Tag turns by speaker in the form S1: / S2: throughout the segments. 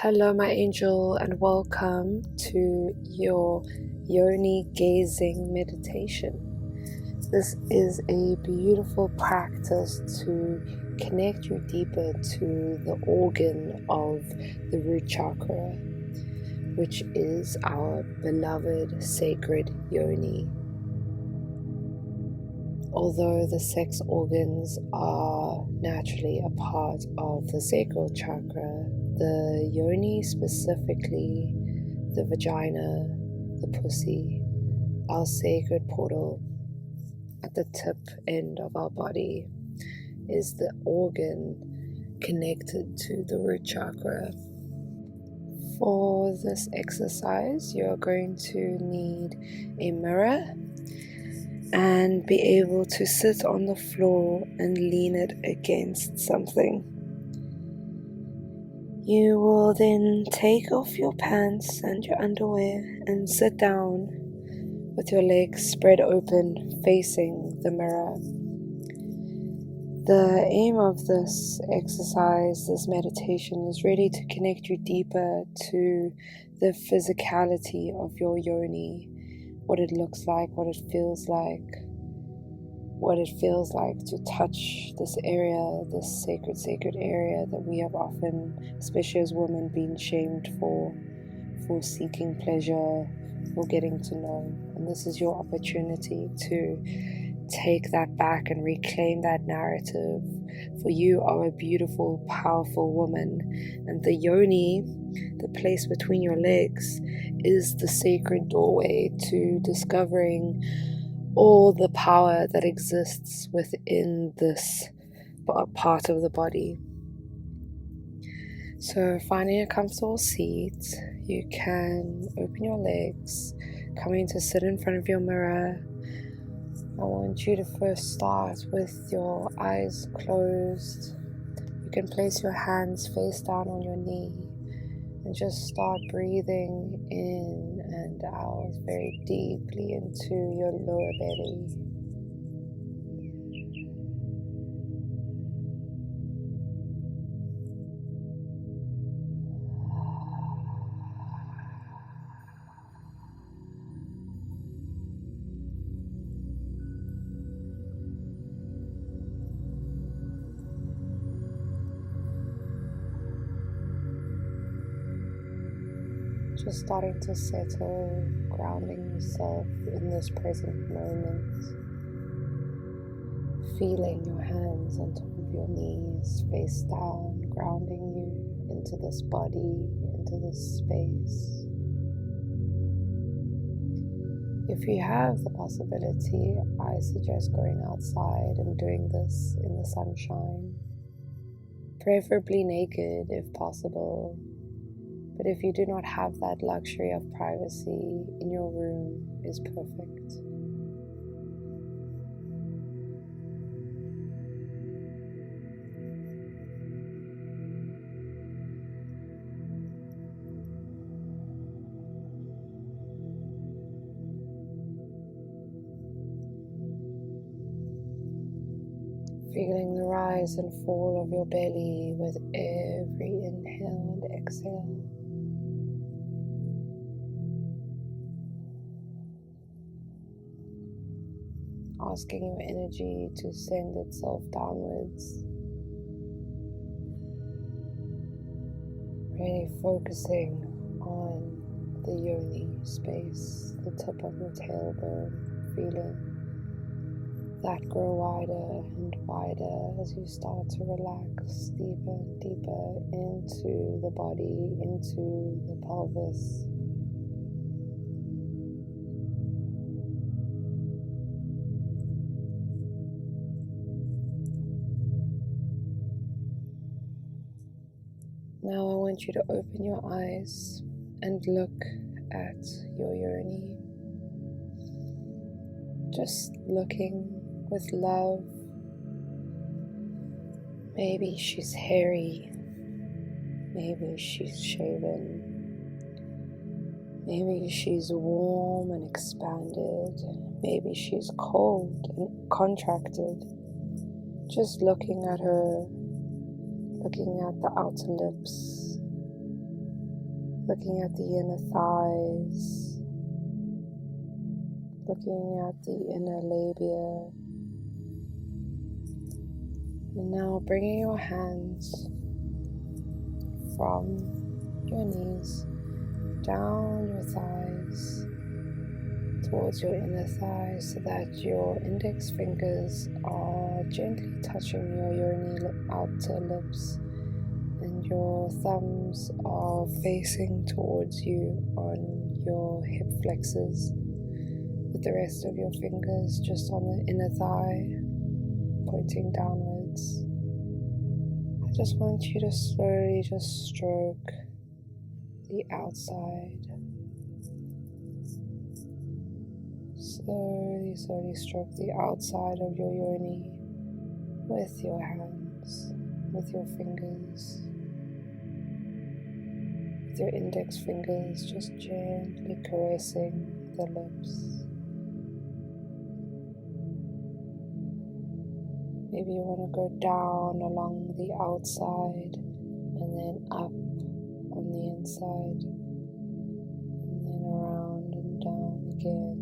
S1: Hello, my angel, and welcome to your Yoni gazing meditation. This is a beautiful practice to connect you deeper to the organ of the root chakra, which is our beloved sacred Yoni. Although the sex organs are naturally a part of the sacral chakra, the Yoni, specifically the vagina, the pussy, our sacred portal at the tip end of our body, is the organ connected to the root chakra. For this exercise, you're going to need a mirror and be able to sit on the floor and lean it against something. You will then take off your pants and your underwear and sit down with your legs spread open facing the mirror. The aim of this exercise, this meditation, is really to connect you deeper to the physicality of your yoni, what it looks like, what it feels like to touch this area, this sacred area that we have often, especially as women, been shamed for seeking pleasure, for getting to know. And this is your opportunity to take that back and reclaim that narrative. For you are a beautiful, powerful woman, and the yoni, the place between your legs, is the sacred doorway to discovering all the power that exists within this part of the body. So finding a comfortable seat, you can open your legs, coming to sit in front of your mirror. I want you to first start with your eyes closed. You can place your hands face down on your knee and just start breathing in and out very deeply into your lower belly. Just starting to settle, grounding yourself in this present moment. Feeling your hands on top of your knees, face down, grounding you into this body, into this space. If you have the possibility, I suggest going outside and doing this in the sunshine, preferably naked if possible. But if you do not have that luxury of privacy, in your room is perfect. Feeling the rise and fall of your belly with every inhale and exhale. Asking your energy to send itself downwards. Really focusing on the yoni space, the tip of your tailbone, feeling that grow wider and wider as you start to relax deeper and deeper into the body, into the pelvis. Now I want you to open your eyes and look at your yoni. Just looking with love. Maybe she's hairy. Maybe she's shaven. Maybe she's warm and expanded. Maybe she's cold and contracted. Just looking at her, looking at the outer lips, looking at the inner thighs, looking at the inner labia, and now bringing your hands from your knees down your thighs towards your inner thighs so that your index fingers are gently touching your yoni outer lips and your thumbs are facing towards you on your hip flexors, with the rest of your fingers just on the inner thigh pointing downwards. I just want you to slowly just stroke the outside. Slowly stroke the outside of your yoni with your hands, with your fingers, with your index fingers just gently caressing the lips. Maybe you want to go down along the outside and then up on the inside and then around and down again,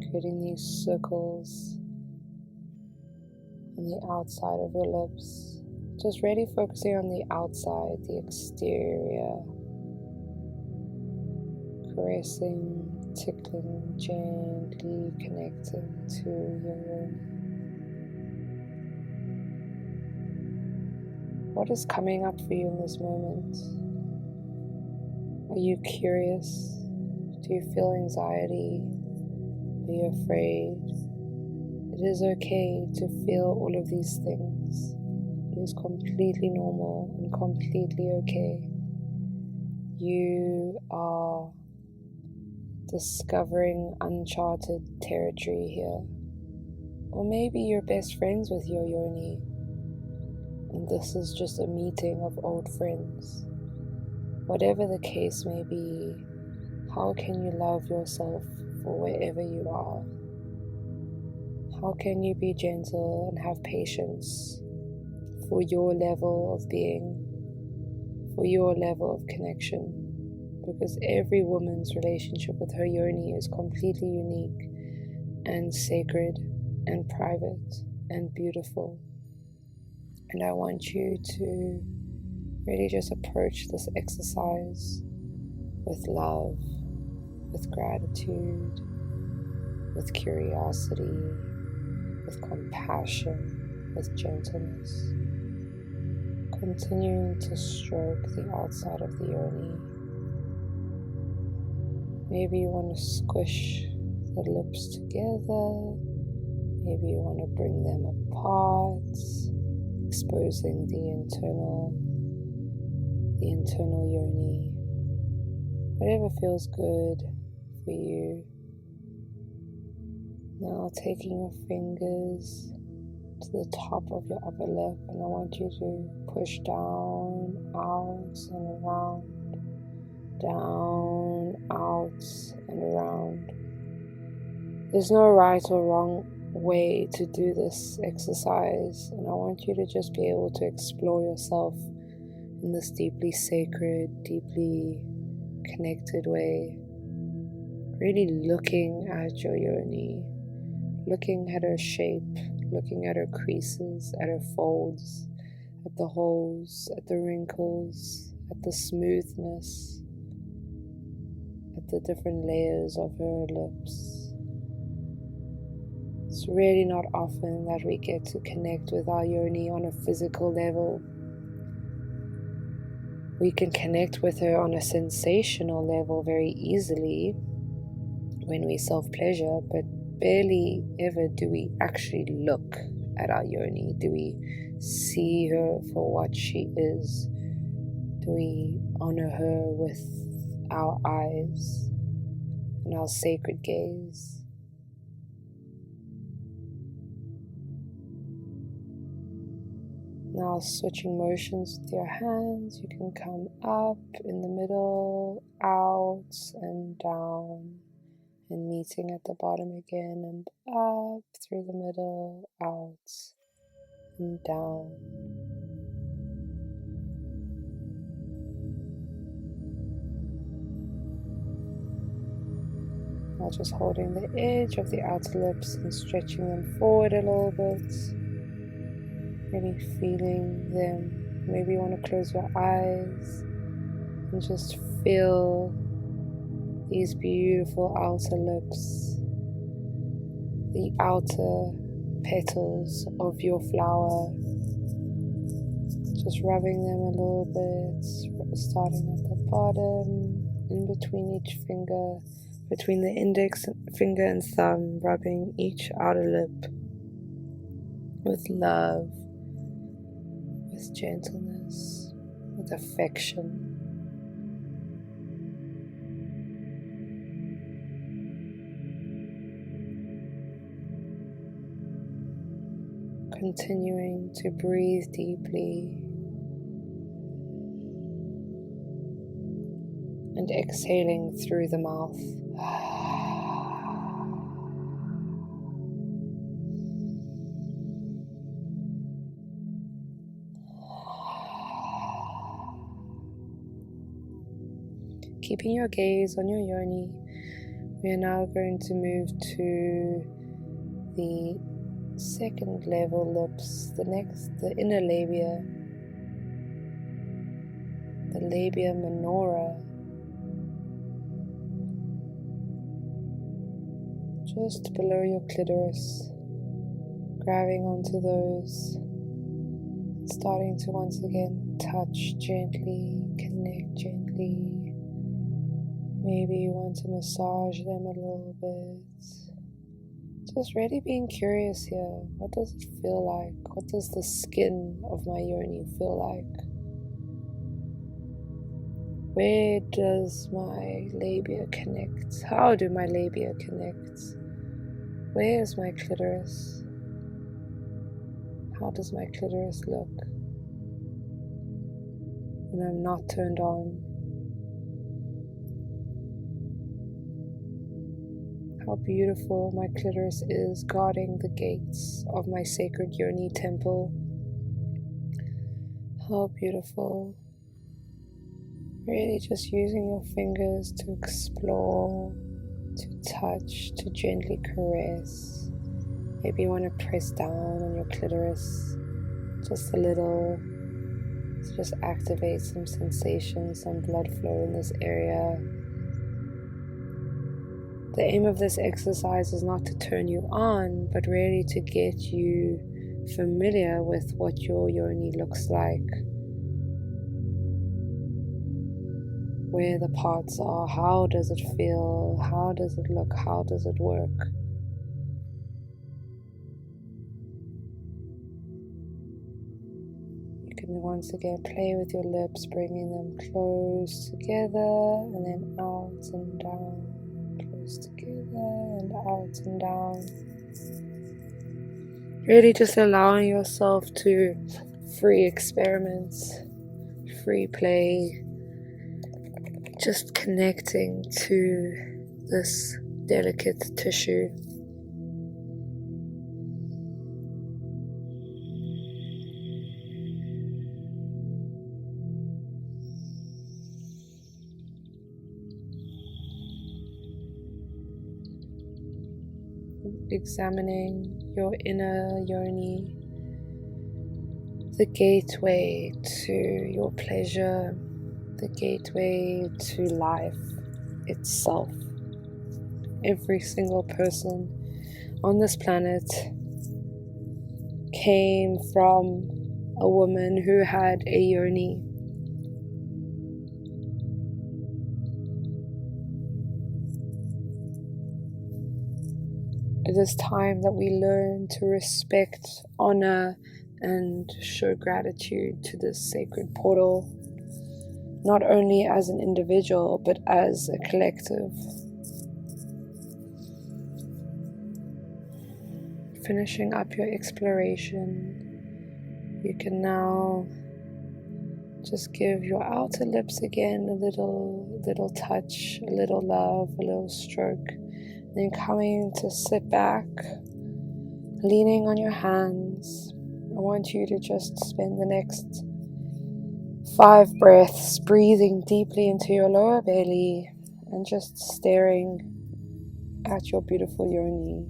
S1: creating these circles on the outside of your lips. Just really focusing on the outside, the exterior, caressing, tickling, gently connecting to your yoni. What is coming up for you in this moment? Are you curious? Do you feel anxiety? Are you afraid? It is okay to feel all of these things. It is completely normal and completely okay. You are discovering uncharted territory here. Or maybe you're best friends with your yoni, and this is just a meeting of old friends. Whatever the case may be, how can you love yourself for wherever you are? How can you be gentle and have patience for your level of being, for your level of connection? Because every woman's relationship with her yoni is completely unique and sacred and private and beautiful. And I want you to really just approach this exercise with love, with gratitude, with curiosity, with compassion, with gentleness. Continuing to stroke the outside of the yoni. Maybe you want to squish the lips together. Maybe you want to bring them apart, exposing the internal yoni. Whatever feels good for you. Now taking your fingers to the top of your upper lip, and I want you to push down, out and around, down, out and around. There's no right or wrong way to do this exercise, and I want you to just be able to explore yourself in this deeply sacred, deeply connected way. Really looking at your yoni, looking at her shape, looking at her creases, at her folds, at the holes, at the wrinkles, at the smoothness, at the different layers of her lips. It's really not often that we get to connect with our yoni on a physical level. We can connect with her on a sensational level very easily when we self-pleasure, but barely ever do we actually look at our yoni. Do we see her for what she is? Do we honor her with our eyes and our sacred gaze? Now switching motions with your hands, you can come up in the middle, out and down, and meeting at the bottom again, and up through the middle, out and down. Now just holding the edge of the outer lips and stretching them forward a little bit. Really feeling them. Maybe you want to close your eyes and just feel these beautiful outer lips, the outer petals of your flower. Just rubbing them a little bit, starting at the bottom, in between each finger, between the index finger and thumb, rubbing each outer lip with love, with gentleness, with affection. Continuing to breathe deeply and exhaling through the mouth. Keeping your gaze on your yoni, we are now going to move to the second level lips, the inner labia, the labia minora, just below your clitoris, grabbing onto those, starting to once again touch gently, connect gently. Maybe you want to massage them a little bit. Just really being curious here. What does it feel like? What does the skin of my yoni feel like? Where does my labia connect? How do my labia connect? Where is my clitoris? How does my clitoris look when I'm not turned on? How beautiful my clitoris is guarding the gates of my sacred yoni temple. How beautiful. Really just using your fingers to explore, to touch, to gently caress. Maybe you want to press down on your clitoris just a little to just activate some sensation, some blood flow in this area. The aim of this exercise is not to turn you on, but really to get you familiar with what your yoni looks like, where the parts are, how does it feel, how does it look, how does it work. You can once again play with your lips, bringing them close together and then out and down. Together and out and down. Really just allowing yourself to free experiment, free play, just connecting to this delicate tissue. Examining your inner yoni, the gateway to your pleasure, the gateway to life itself. Every single person on this planet came from a woman who had a yoni. It is time that we learn to respect, honor, and show gratitude to this sacred portal, not only as an individual, but as a collective. Finishing up your exploration, you can now just give your outer lips again a little touch, a little love, a little stroke. Then coming to sit back, leaning on your hands. I want you to just spend the next 5 breaths breathing deeply into your lower belly and just staring at your beautiful yoni.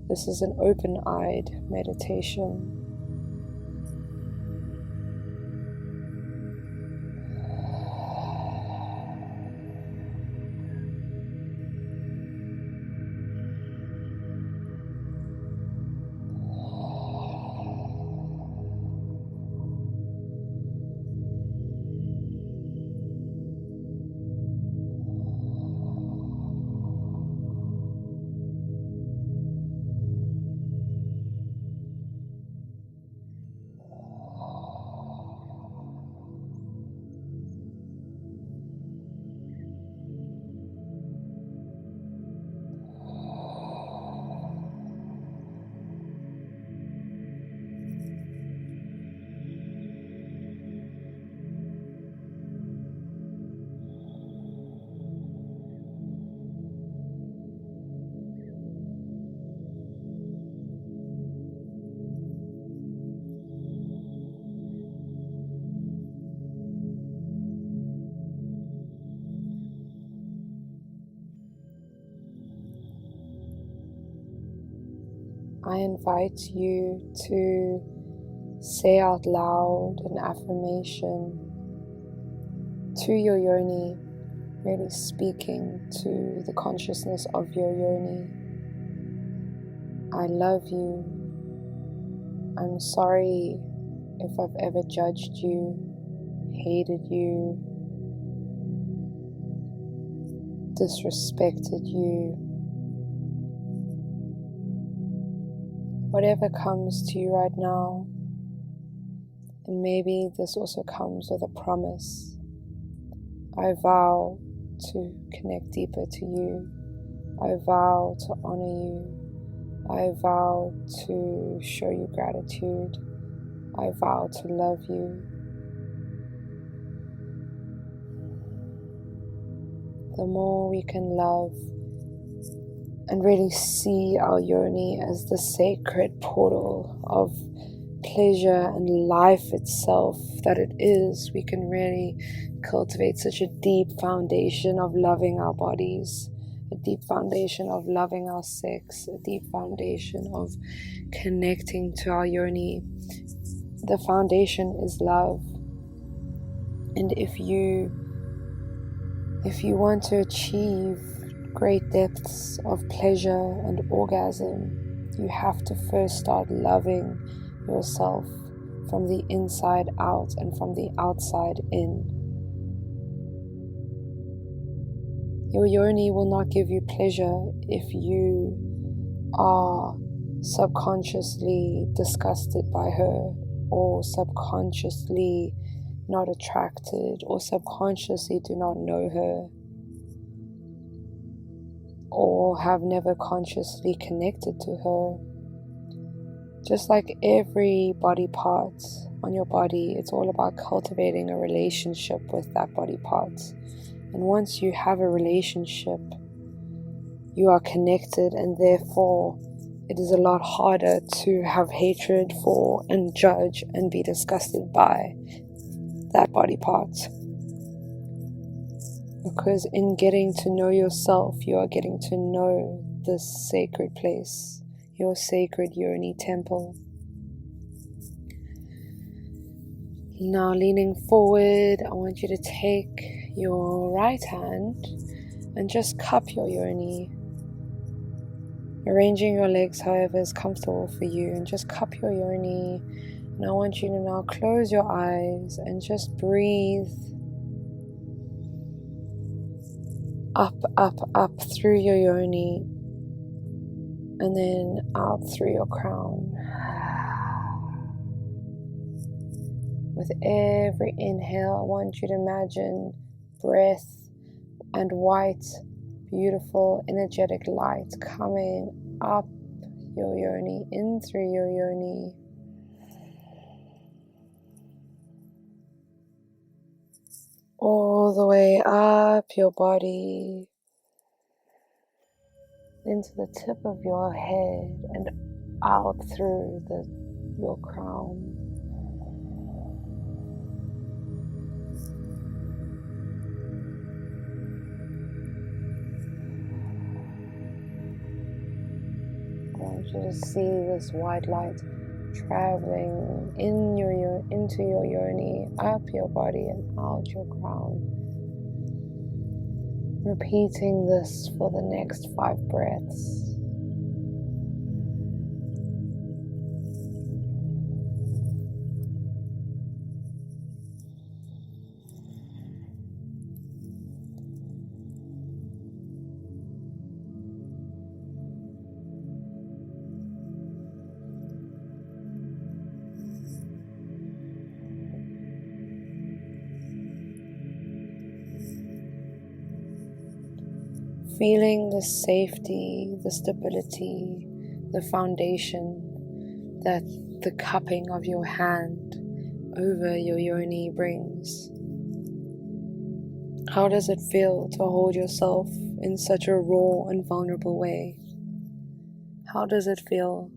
S1: This is an open-eyed meditation. I invite you to say out loud an affirmation to your yoni, really speaking to the consciousness of your yoni. I love you. I'm sorry if I've ever judged you, hated you, disrespected you. Whatever comes to you right now, and maybe this also comes with a promise. I vow to connect deeper to you. I vow to honor you. I vow to show you gratitude. I vow to love you. The more we can love and really see our yoni as the sacred portal of pleasure and life itself that it is, we can really cultivate such a deep foundation of loving our bodies, a deep foundation of loving our sex, a deep foundation of connecting to our yoni. The foundation is love. And if you want to achieve great depths of pleasure and orgasm, you have to first start loving yourself from the inside out and from the outside in. Your yoni will not give you pleasure if you are subconsciously disgusted by her, or subconsciously not attracted, or subconsciously do not know her, or have never consciously connected to her. Just like every body part on your body, it's all about cultivating a relationship with that body part. And once you have a relationship, you are connected, and therefore it is a lot harder to have hatred for and judge and be disgusted by that body part. Because in getting to know yourself, you are getting to know this sacred place, your sacred yoni temple. Now, leaning forward, I want you to take your right hand and just cup your yoni, arranging your legs however is comfortable for you, and just cup your yoni. And I want you to now close your eyes and just breathe up, up, up through your yoni, and then out through your crown. With every inhale, I want you to imagine breath and white, beautiful, energetic light coming up your yoni, in through your yoni. All the way up your body, into the tip of your head and out through your crown. want you to see this white light traveling into your yoni, up your body and out your crown. Repeating this for the next 5 breaths. Feeling the safety, the stability, the foundation that the cupping of your hand over your yoni brings. How does it feel to hold yourself in such a raw and vulnerable way? How does it feel?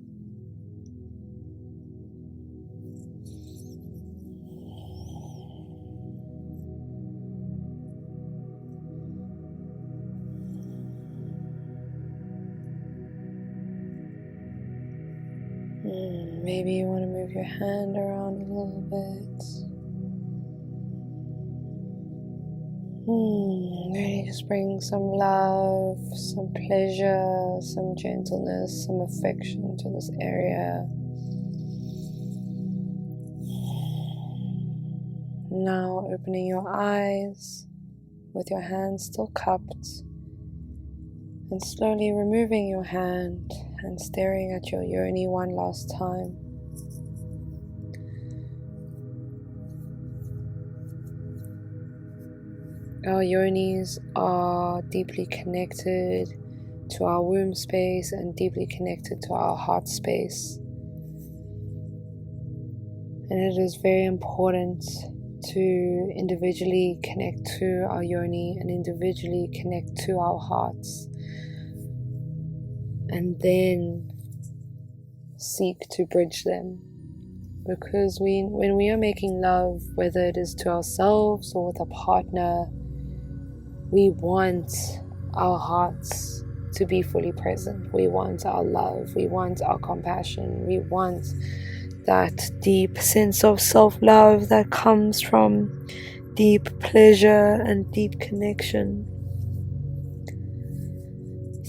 S1: Maybe you want to move your hand around a little bit. Really just bring some love, some pleasure, some gentleness, some affection to this area. Now opening your eyes with your hand still cupped, and slowly removing your hand and staring at your yoni one last time. Our yonis are deeply connected to our womb space and deeply connected to our heart space. And it is very important to individually connect to our yoni and individually connect to our hearts. And then seek to bridge them. Because when we are making love, whether it is to ourselves or with a partner, we want our hearts to be fully present. We want our love. We want our compassion. We want that deep sense of self-love that comes from deep pleasure and deep connection.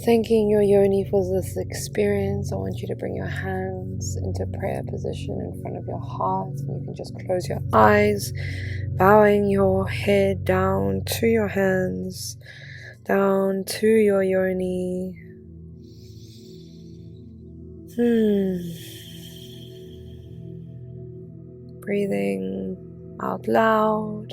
S1: Thanking your yoni for this experience, I want you to bring your hands into prayer position in front of your heart. And you can just close your eyes, bowing your head down to your hands, down to your yoni. Breathing out loud.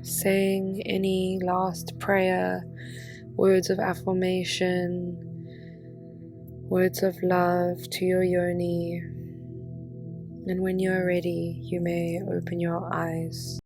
S1: Saying any last prayer, words of affirmation, words of love to your yoni. And when you are ready, you may open your eyes.